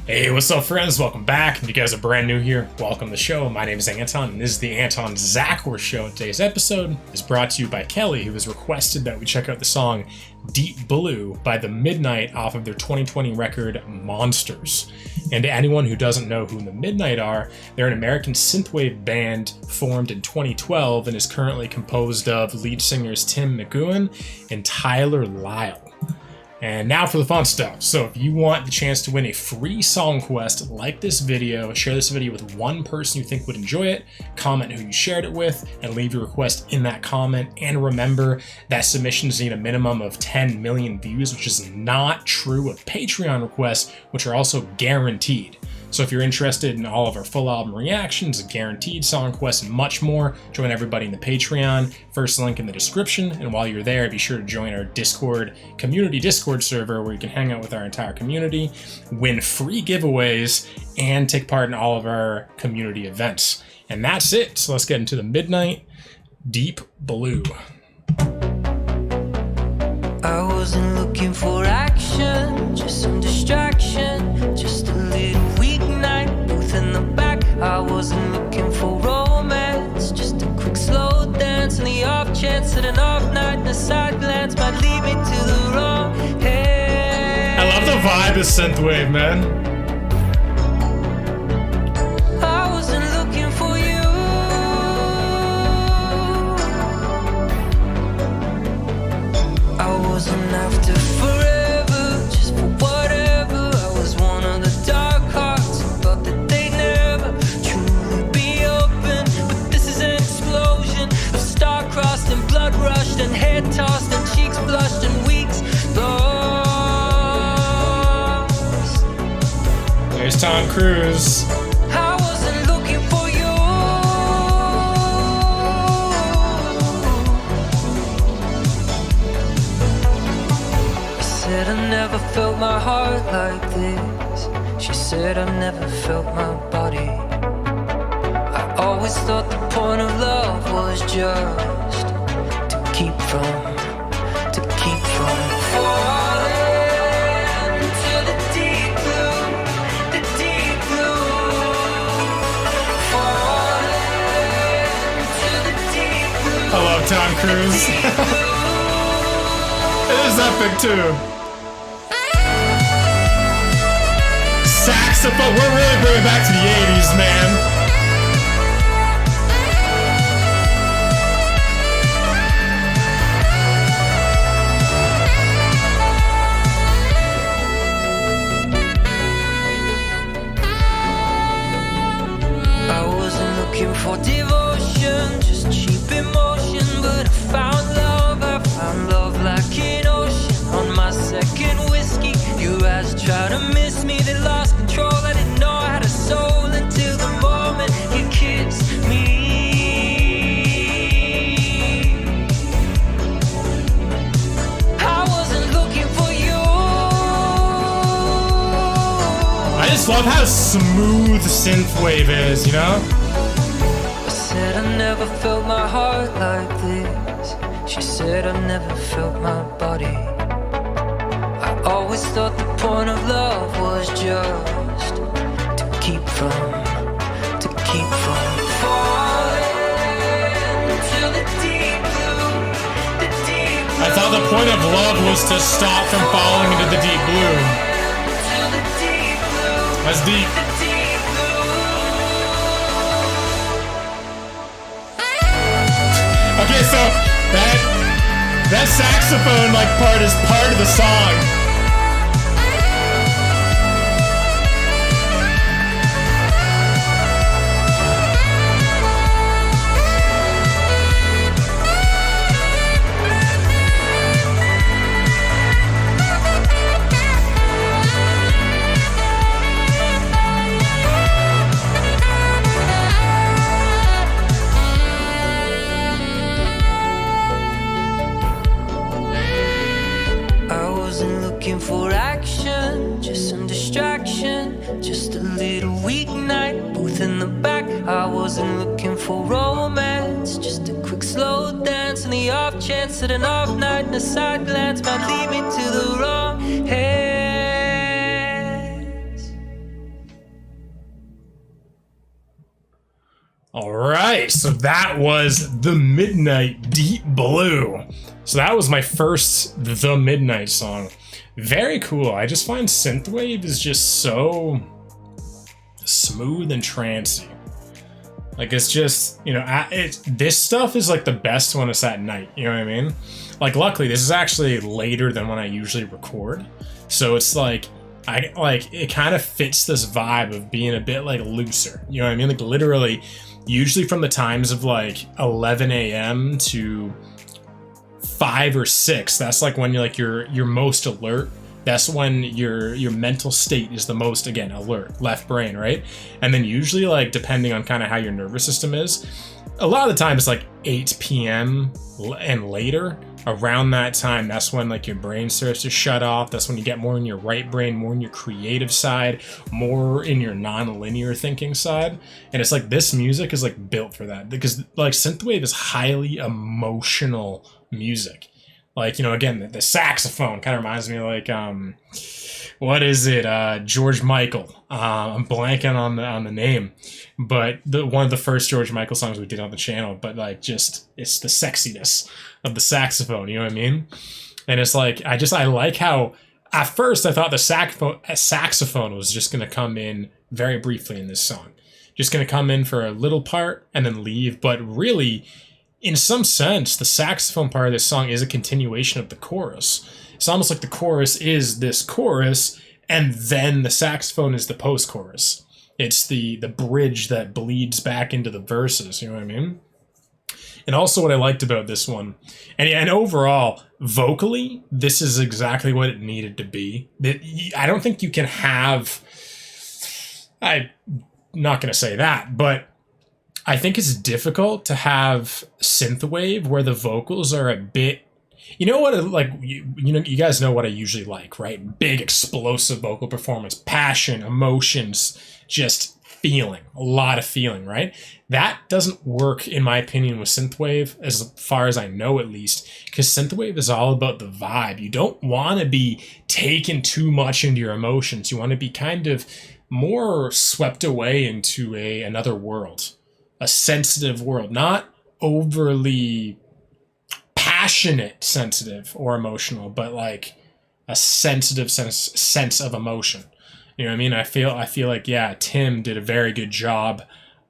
Hey, what's up, friends? Welcome back. If you guys are brand new here, welcome to the show. My name is Anton, and this is the Anton Czachor Show. And today's episode is brought to you by Kelly, who has requested that we check out the song Deep Blue by The Midnight off of their 2020 record Monsters. And to anyone who doesn't know who The Midnight are, they're an American synthwave band formed in 2012 and is currently composed of lead singers Tim McGowan and Tyler Lyle. And now for the fun stuff. So if you want the chance to win a free song quest, like this video, share this video with one person you think would enjoy it, comment who you shared it with, and leave your request in that comment. And remember that submissions need a minimum of 10 million views, which is not true of Patreon requests, which are also guaranteed. So if you're interested in all of our full album reactions, guaranteed song quests, and much more, join everybody in the Patreon. First link in the description. And while you're there, be sure to join our Discord community Discord server where you can hang out with our entire community, win free giveaways, and take part in all of our community events. And that's it. So let's get into The Midnight, Deep Blue. I wasn't looking for action, just some distraction, just a little weeknight, booth in the back. I wasn't looking for romance, just a quick slow dance, and the off chance that an off night and a side glance might lead me to the wrong head. I love the vibe of synthwave, man. I wasn't looking for you. I wasn't after forever, just for whatever. I was one of the dark hearts who thought that they'd never truly be open. But this is an explosion of star-crossed and blood-rushed and head-tossed and cheeks flushed and weeks lost. There's Tom Cruise. I wasn't looking for you. I said I never felt my heart like this. She said I never felt my body. I always thought the point of love was just to keep from falling to the deep blue, the deep blue. Falling to the deep blue. I love Tom Cruise. It is epic too. Saxophone, we're really bringing back to the 80s, man. I wasn't looking for devotion, just cheap emotion, but I found love like an ocean on my second whiskey. Your eyes tried to miss me, they lost control. I didn't know I had a soul until the moment you kissed me. I wasn't looking for you. I just love how smooth synthwave is, you know? I said I never felt my heart like this. She said I never felt my body. I always thought the point of love was just to keep from falling to the deep blue, the deep blue. I thought the point of love was to stop from falling into the deep blue. To the deep blue, That's deep. the deep blue. Okay, so that saxophone like part is part of the song. Looking for action, just some distraction, just a little weeknight, booth in the back. I wasn't looking for romance, just a quick slow dance, and the off chance that an off night and a side glance might lead me to the wrong heads. All right, so that was The Midnight Deep Blue. So that was my first The Midnight song. Very cool. I just find synthwave is just so smooth and trancey. Like, it's just, you know, this stuff is like the best when it's at night, you know what I mean? Like, luckily, this is actually later than when I usually record. So it's like, it kind of fits this vibe of being a bit like looser, you know what I mean? Like, literally, usually from the times of like 11 a.m. to 5 or 6, that's like when you're like you're most alert. That's when your mental state is the most, again, alert, left brain, right? And then usually, like, depending on kind of how your nervous system is, a lot of the time it's like 8 p.m. and later. Around that time, that's when like your brain starts to shut off. That's when you get more in your right brain, more in your creative side, more in your non-linear thinking side. And it's like this music is like built for that, because like synthwave is highly emotional music. Like, you know, again, the saxophone kind of reminds me of like, what is it? George Michael. I'm blanking on the name, but one of the first George Michael songs we did on the channel. But like, just it's the sexiness of the saxophone. You know what I mean? And it's like I like how at first I thought the saxophone was just gonna come in very briefly in this song, just gonna come in for a little part and then leave. But really, in some sense, the saxophone part of this song is a continuation of the chorus. It's almost like the chorus is this chorus, and then the saxophone is the post-chorus. It's the bridge that bleeds back into the verses, you know what I mean? And also what I liked about this one, and overall, vocally, this is exactly what it needed to be. I don't think you can have... I'm not going to say that, but I think it's difficult to have synthwave where the vocals are a bit, you know what, like, you know, you guys know what I usually like, right? Big, explosive vocal performance, passion, emotions, just feeling, a lot of feeling, right? That doesn't work, in my opinion, with synthwave, as far as I know at least, because synthwave is all about the vibe. You don't want to be taken too much into your emotions. You want to be kind of more swept away into another world. A sensitive world, not overly passionate, sensitive or emotional, but like a sensitive sense of emotion. You know what I mean? I feel like, yeah, Tim did a very good job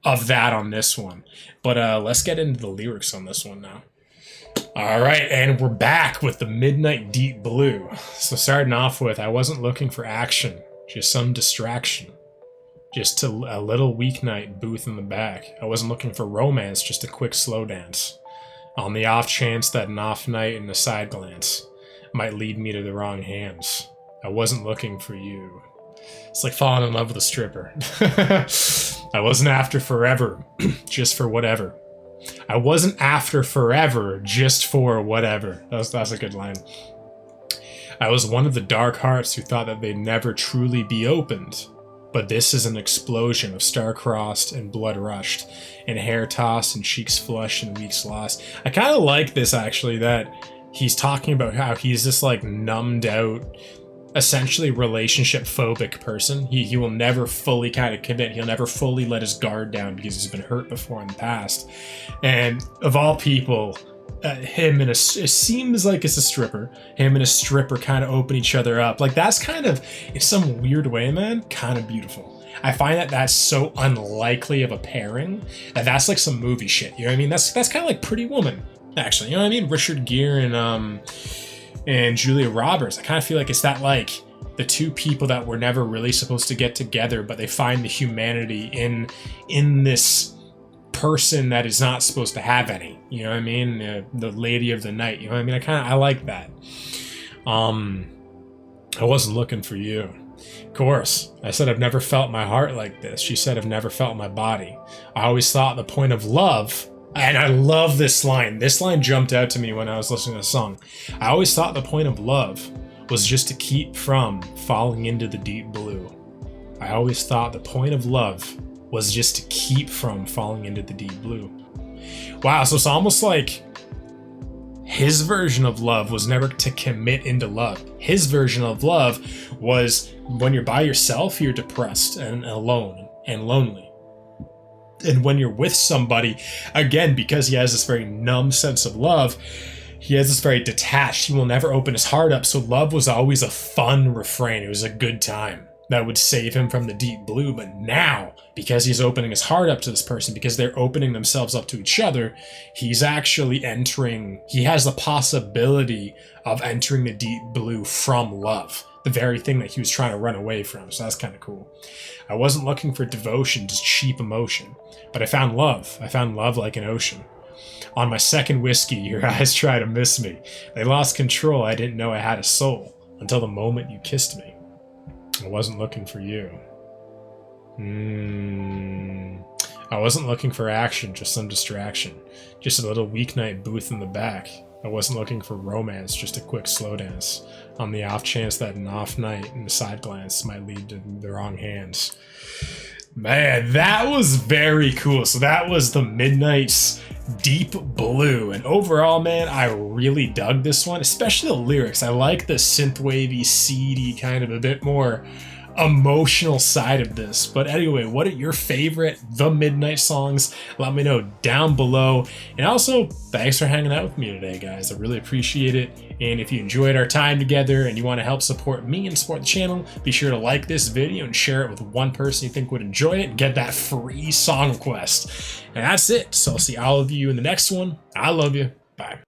of that on this one. But let's get into the lyrics on this one now. All right, and we're back with The Midnight Deep Blue. So starting off with, I wasn't looking for action, just some distraction. Just a little weeknight booth in the back. I wasn't looking for romance, just a quick slow dance. On the off chance that an off night and a side glance might lead me to the wrong hands. I wasn't looking for you. It's like falling in love with a stripper. I wasn't after forever, just for whatever. I wasn't after forever, just for whatever. That's a good line. I was one of the dark hearts who thought that they'd never truly be opened. But this is an explosion of star-crossed and blood-rushed, and hair tossed and cheeks flushed and weeks lost. I kind of like this, actually, that he's talking about how he's this, like, numbed-out, essentially relationship-phobic person. He will never fully kind of commit. He'll never fully let his guard down because he's been hurt before in the past. And of all people... it seems like it's a stripper. Him and a stripper kind of open each other up. Like, that's kind of, in some weird way, man, kind of beautiful. I find that that's so unlikely of a pairing that that's like some movie shit. You know what I mean? That's kind of like Pretty Woman, actually. You know what I mean? Richard Gere and Julia Roberts. I kind of feel like it's that, like, the two people that were never really supposed to get together, but they find the humanity in this person that is not supposed to have any, you know what I mean? The lady of the night, you know what I mean? I like that. I wasn't looking for you. Of course, I said I've never felt my heart like this. She said I've never felt my body. I always thought the point of love, and I love this line. This line jumped out to me when I was listening to the song. I always thought the point of love was just to keep from falling into the deep blue. I always thought the point of love was just to keep from falling into the deep blue. Wow, so it's almost like his version of love was never to commit into love. His version of love was when you're by yourself, you're depressed and alone and lonely. And when you're with somebody, again, because he has this very numb sense of love, he has this very detached, he will never open his heart up. So love was always a fun refrain. It was a good time that would save him from the deep blue. But now, because he's opening his heart up to this person, because they're opening themselves up to each other, he's actually entering, he has the possibility of entering the deep blue from love, the very thing that he was trying to run away from. So that's kind of cool. I wasn't looking for devotion, just cheap emotion, but I found love. I found love like an ocean. On my second whiskey, your eyes try to miss me. They lost control. I didn't know I had a soul until the moment you kissed me. I wasn't looking for you. I wasn't looking for action, just some distraction. Just a little weeknight booth in the back. I wasn't looking for romance, just a quick slow dance. On the off chance that an off night and a side glance might lead to the wrong hands. Man, that was very cool. So that was the Midnight's Deep Blue. And overall, man, I really dug this one, especially the lyrics. I like the synthwavy, seedy, kind of a bit more emotional side of this. But anyway, what are your favorite The Midnight songs? Let me know down below. And also, thanks for hanging out with me today, guys. I really appreciate it. And if you enjoyed our time together and you want to help support me and support the channel, be sure to like this video and share it with one person you think would enjoy it and get that free song request. And that's it. So I'll see all of you in the next one. I love you. Bye.